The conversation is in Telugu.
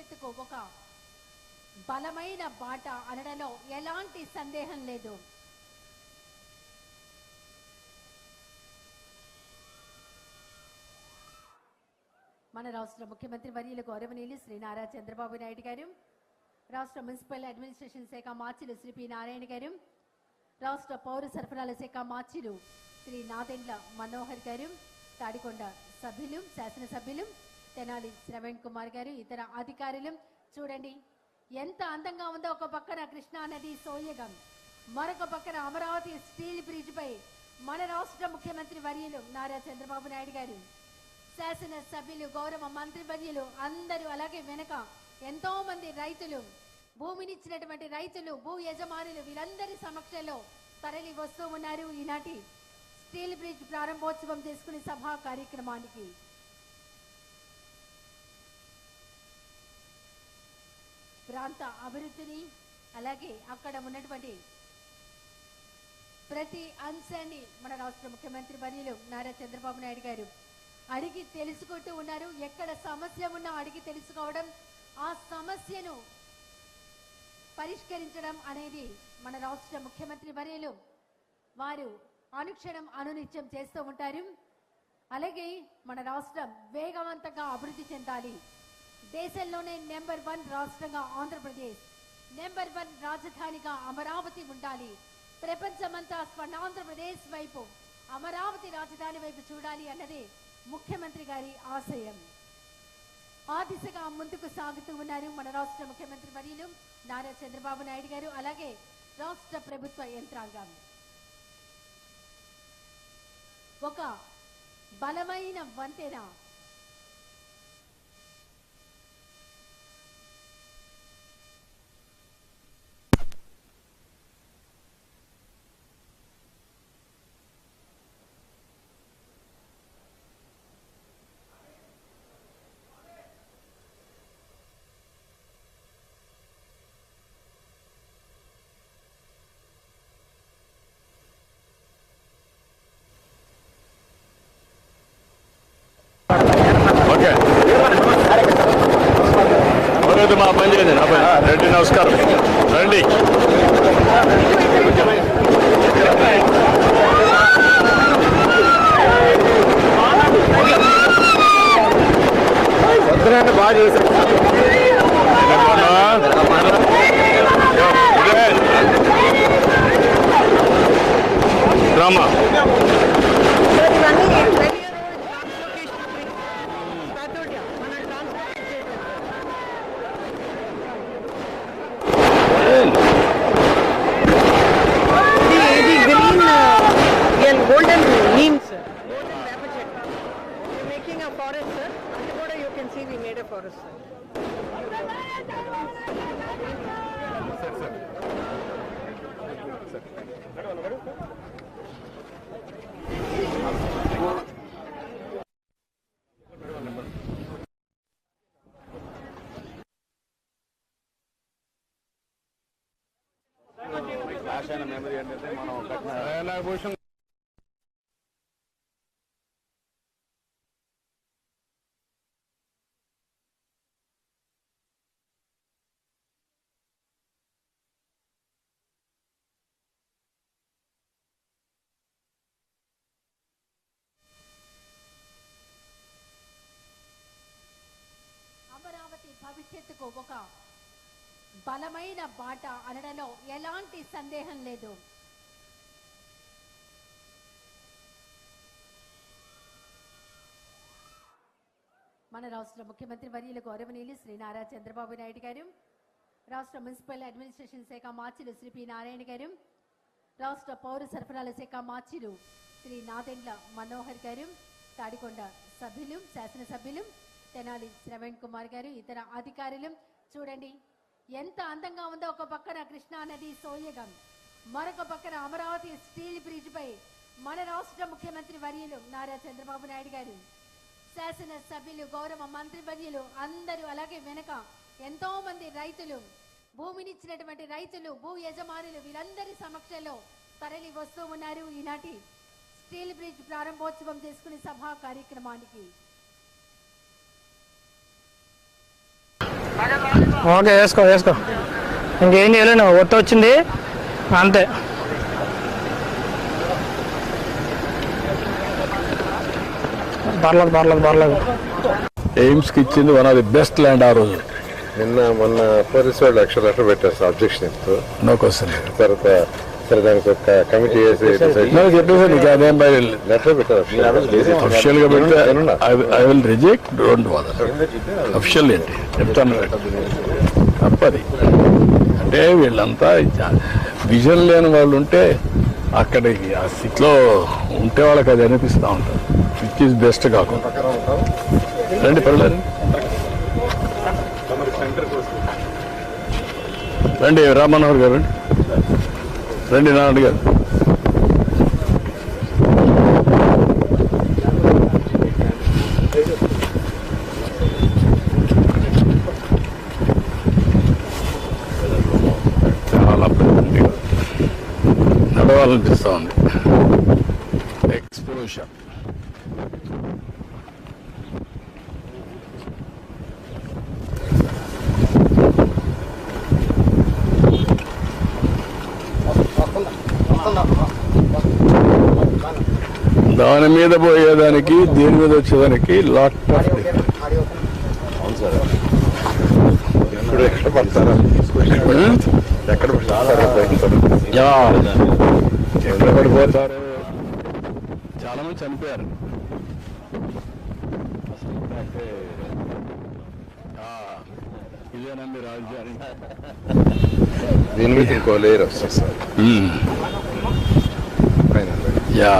భవిష్యత్తుకు ఒక బలమైన బాట అనడంలో ఎలాంటి సందేహం లేదు. మన రాష్ట్ర ముఖ్యమంత్రి వర్యులు గౌరవనీయులు శ్రీ నారా చంద్రబాబు నాయుడు గారు, రాష్ట్ర మున్సిపల్ అడ్మినిస్ట్రేషన్ శాఖ మార్చిలు శ్రీ పి నారాయణ గారు, రాష్ట్ర పౌర సరఫరాల శాఖ మార్చిలు శ్రీ నాదెండ్ల మనోహర్ గారు, తాడికొండ సభ్యులు శాసనసభ్యులు తెనాలి శ్రవణ్ కుమార్ గారు, ఇతర అధికారులు చూడండి ఎంత అందంగా ఉందో. ఒక పక్కన కృష్ణా నది సోయగం, మరొక పక్కన అమరావతి స్టీల్ బ్రిడ్జ్ పై మన రాష్ట్ర ముఖ్యమంత్రి వర్యులు నారా చంద్రబాబు నాయుడు గారు, శాసన సభ్యులు, గౌరవ మంత్రి వర్యులు అందరూ, అలాగే వెనక ఎంతో మంది రైతులు, భూమినిచ్చినటువంటి రైతులు, భూ యజమానులు వీళ్ళందరి సమక్షంలో తరలి వస్తూ ఉన్నారు ఈనాటి స్టీల్ బ్రిడ్జ్ ప్రారంభోత్సవం చేసుకునే సభా కార్యక్రమానికి. ప్రాంత అభివృద్ధిని అలాగే అక్కడ ఉన్నటువంటి ప్రతి అంశాన్ని మన రాష్ట్ర ముఖ్యమంత్రి వర్యులు నారా చంద్రబాబు నాయుడు గారు అడిగి తెలుసుకుంటూ ఉన్నారు. ఎక్కడ సమస్య ఉన్నా అడిగి తెలుసుకోవడం, ఆ సమస్యను పరిష్కరించడం అనేది మన రాష్ట్ర ముఖ్యమంత్రి వర్యులు వారు అనుక్షణం అనునిత్యం చేస్తూ ఉంటారు. అలాగే మన రాష్ట్రం వేగవంతంగా అభివృద్ధి చెందాలి. దేశంలోనే నెంబర్ 1 రాష్ట్రంగా ఆంధ్రప్రదేశ్, నెంబర్ 1 రాజధానిగా అమరావతి ఉండాలి. ప్రపంచమంతా స్వర్ణాంధ్రప్రదేశ్ వైపు, అమరావతి రాజధాని వైపు చూడాలి అన్నది ముఖ్యమంత్రి గారి ఆశయం. ఆ దిశగా ముందుకు సాగుతూ ఉన్నారు మన రాష్ట్ర ముఖ్యమంత్రి వర్యులు నారా చంద్రబాబు నాయుడు గారు, అలాగే రాష్ట్ర ప్రభుత్వ యంత్రాంగం. ఒక బలమైన వంతెన మా పని చేయండి. రెడ్డి నమస్కారం, రండి. బాగా చేశారు drama. golden neems, golden ramjet. We're making a forest, sir. Underwater you can see we made a forest, sir. Memory అంటే మనం భవిష్యత్తుకు ఒక బలమైన బాట అనడంలో ఎలాంటి సందేహం లేదు. మన రాష్ట్ర ముఖ్యమంత్రి వర్యులు గౌరవనీయులు శ్రీ నారా చంద్రబాబు నాయుడు గారు, రాష్ట్ర మున్సిపల్ అడ్మినిస్ట్రేషన్ శాఖ మార్చిలు శ్రీ పి నారాయణ గారు, రాష్ట్ర పౌర సరఫరాల శాఖ మార్చిలు శ్రీ నాదెండ్ల మనోహర్ గారు, తాడికొండ సభ్యులు శాసనసభ్యులు తెనాలి శ్రవణ్ కుమార్ గారు, ఇతర అధికారులు చూడండి ఎంత అందంగా ఉందో. ఒక పక్కన కృష్ణా నది సోయగం, మరొక పక్కన అమరావతి స్టీల్ బ్రిడ్జ్ పై మన రాష్ట్ర ముఖ్యమంత్రి వర్యులు నారా చంద్రబాబు నాయుడు గారు, శాసన సభ్యులు, గౌరవ మంత్రి వర్యులు అందరూ, అలాగే వెనక ఎంతో మంది రైతులు, భూమినిచ్చినటువంటి రైతులు, భూ యజమానులు వీళ్ళందరి సమక్షంలో తరలి వస్తూ ఉన్నారు ఈనాటి స్టీల్ బ్రిడ్జ్ ప్రారంభోత్సవం చేసుకునే సభా కార్యక్రమానికి. ఓకే వేసుకో వేసుకో, ఇంకేం చేయలేను, ఒత్తి వచ్చింది అంతే. పర్లేదు. ఎయిమ్స్కి ఇచ్చింది one of the best land ఆ రోజు. మొన్న పోలీసు వాళ్ళు లక్షలు పెట్టారు సార్ అబ్జెక్షన్ ఇస్తూ. No question. తర్వాత సరే దానికి ఒక కమిటీ చేసి చెప్పేసి నీకు అదేం లెటర్ పెట్టారు అఫిషియల్ గా పెడితే I will reject, don't bother. Official ఏంటి చెప్తాను తప్పది. అంటే వీళ్ళంతా విజన్ లేని వాళ్ళు ఉంటే అక్కడికి ఆ స్థితిలో ఉంటే వాళ్ళకి అది అనిపిస్తూ ఉంటుంది, విచ్ ఈజ్ బెస్ట్ కాకుండా. రండి పర్లేదు, రండి రామ్మనోహర్ గారు, రండి నారాయణ గారు. చాలా ప్రెజెంట్గా నడవాలనిపిస్తూ ఉంది. ఎక్స్పోజర్ దాని మీద పోయేదానికి దీని మీద వచ్చేదానికి లాట్ ఆఫ్ ఇప్పుడు ఎక్కడ పడతారా ఎక్కడ పడతారా ఎక్కడ పడిపోతారు. చాలా మంది చనిపోయారు. ఇదేనండి రాజధాని. దీని మీద ఇంకో లేయర్ వస్తుంది సార్. యా